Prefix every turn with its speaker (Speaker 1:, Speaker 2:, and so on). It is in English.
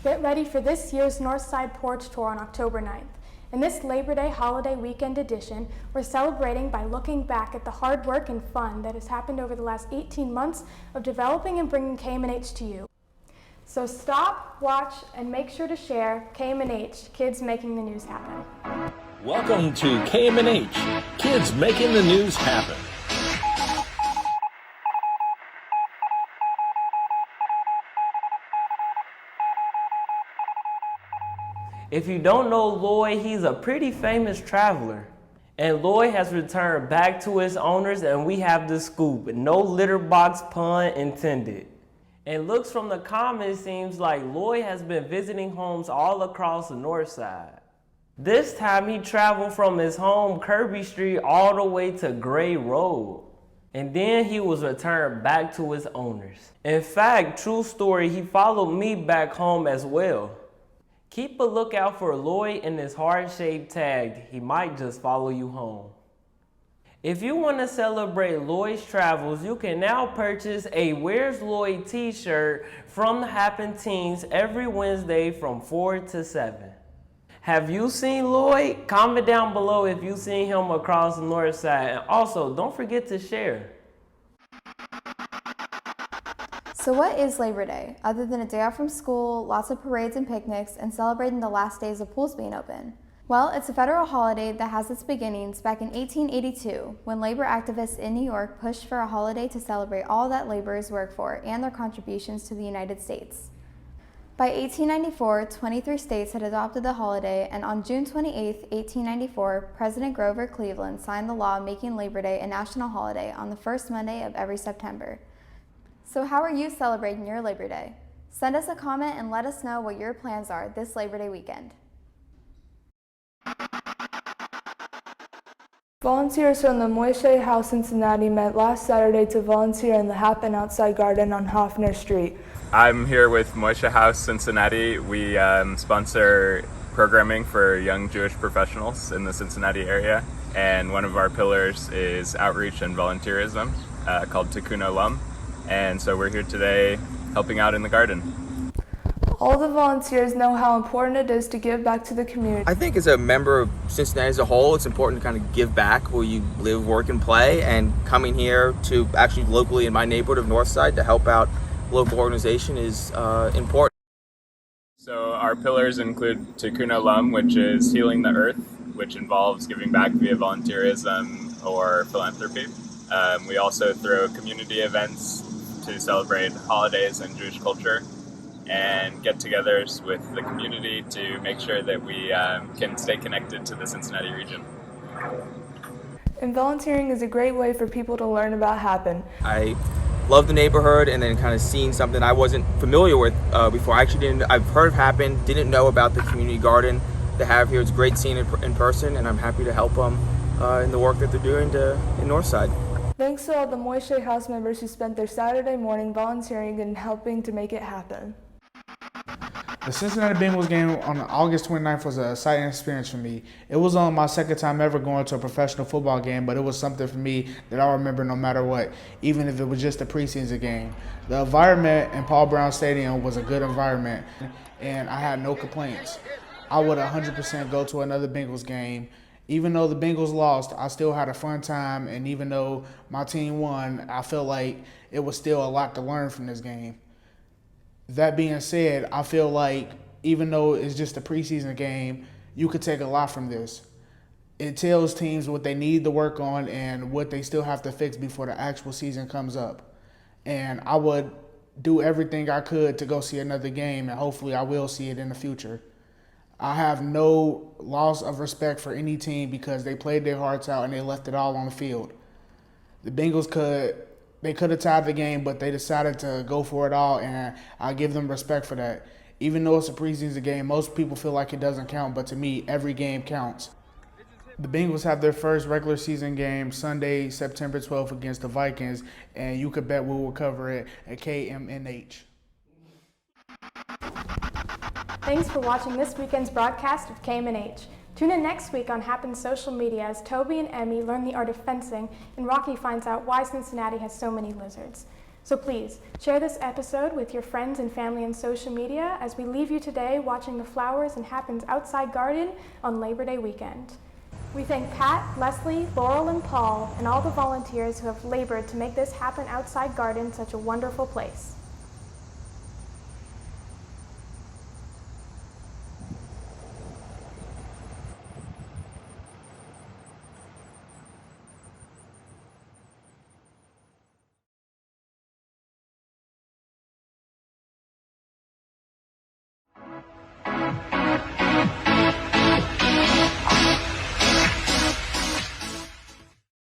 Speaker 1: Get ready for this year's Northside Porch Tour on October 9th. In this Labor Day holiday weekend edition, we're celebrating by looking back at the hard work and fun that has happened over the last 18 months of developing and bringing KMNH to you. So stop, watch, and make sure to share KMNH, Kids Making the News Happen.
Speaker 2: Welcome to KMNH, Kids Making the News Happen.
Speaker 3: If you don't know Lloyd, he's a pretty famous traveler. And Lloyd has returned back to his owners, and we have the scoop. No litter box pun intended. And looks from the comments seems like Lloyd has been visiting homes all across the north side. This time he traveled from his home Kirby Street all the way to Gray Road. And then he was returned back to his owners. In fact, true story, he followed me back home as well. Keep a lookout for Lloyd and his heart-shaped tag. He might just follow you home. If you want to celebrate Lloyd's travels, you can now purchase a Where's Lloyd t-shirt from the Happen Teens every Wednesday from 4 to 7. Have you seen Lloyd? Comment down below if you've seen him across the north side. And also, don't forget to share.
Speaker 4: So what is Labor Day, other than a day off from school, lots of parades and picnics, and celebrating the last days of pools being open? Well, it's a federal holiday that has its beginnings back in 1882, when labor activists in New York pushed for a holiday to celebrate all that laborers work for and their contributions to the United States. By 1894, 23 states had adopted the holiday, and on June 28, 1894, President Grover Cleveland signed the law making Labor Day a national holiday on the first Monday of every September. So how are you celebrating your Labor Day? Send us a comment and let us know what your plans are this Labor Day weekend.
Speaker 5: Volunteers from the Moishe House Cincinnati met last Saturday to volunteer in the Happen Outside Garden on Hoffner Street.
Speaker 6: I'm here with Moishe House Cincinnati. We sponsor programming for young Jewish professionals in the Cincinnati area, and one of our pillars is outreach and volunteerism called Tikkun Olam. And so we're here today helping out in the garden.
Speaker 5: All the volunteers know how important it is to give back to the community.
Speaker 7: I think as a member of Cincinnati as a whole, it's important to kind of give back where you live, work, and play. And coming here to actually locally in my neighborhood of Northside to help out local organization is important.
Speaker 6: So our pillars include Tikkun Olam, which is healing the earth, which involves giving back via volunteerism or philanthropy. We also throw community events to celebrate holidays and Jewish culture, and get-togethers with the community to make sure that we can stay connected to the Cincinnati region.
Speaker 5: And volunteering is a great way for people to learn about Happen.
Speaker 7: I love the neighborhood, and then kind of seeing something I wasn't familiar with before. I've heard of Happen, didn't know about the community garden they have here. It's great seeing it in person, and I'm happy to help them in the work that they're doing in Northside.
Speaker 5: Thanks to all the Moishe House members who spent their Saturday morning volunteering and helping to make it happen.
Speaker 8: The Cincinnati Bengals game on August 29th was an exciting experience for me. It was on my second time ever going to a professional football game, but it was something for me that I'll remember no matter what, even if it was just a preseason game. The environment in Paul Brown Stadium was a good environment, and I had no complaints. I would 100% go to another Bengals game. Even though the Bengals lost, I still had a fun time, and even though my team won, I feel like it was still a lot to learn from this game. That being said, I feel like even though it's just a preseason game, you could take a lot from this. It tells teams what they need to work on and what they still have to fix before the actual season comes up. And I would do everything I could to go see another game, and hopefully I will see it in the future. I have no loss of respect for any team because they played their hearts out and they left it all on the field. The Bengals could have tied the game, but they decided to go for it all, and I give them respect for that. Even though it's a preseason game, most people feel like it doesn't count, but to me, every game counts. The Bengals have their first regular season game Sunday, September 12th against the Vikings, and you could bet we will cover it at KMNH.
Speaker 1: Thanks for watching this weekend's broadcast of KMNH. Tune in next week on Happen's social media as Toby and Emmy learn the art of fencing and Rocky finds out why Cincinnati has so many lizards. So please, share this episode with your friends and family on social media as we leave you today watching the flowers and Happen's outside garden on Labor Day weekend. We thank Pat, Leslie, Laurel, and Paul, and all the volunteers who have labored to make this Happen outside garden such a wonderful place.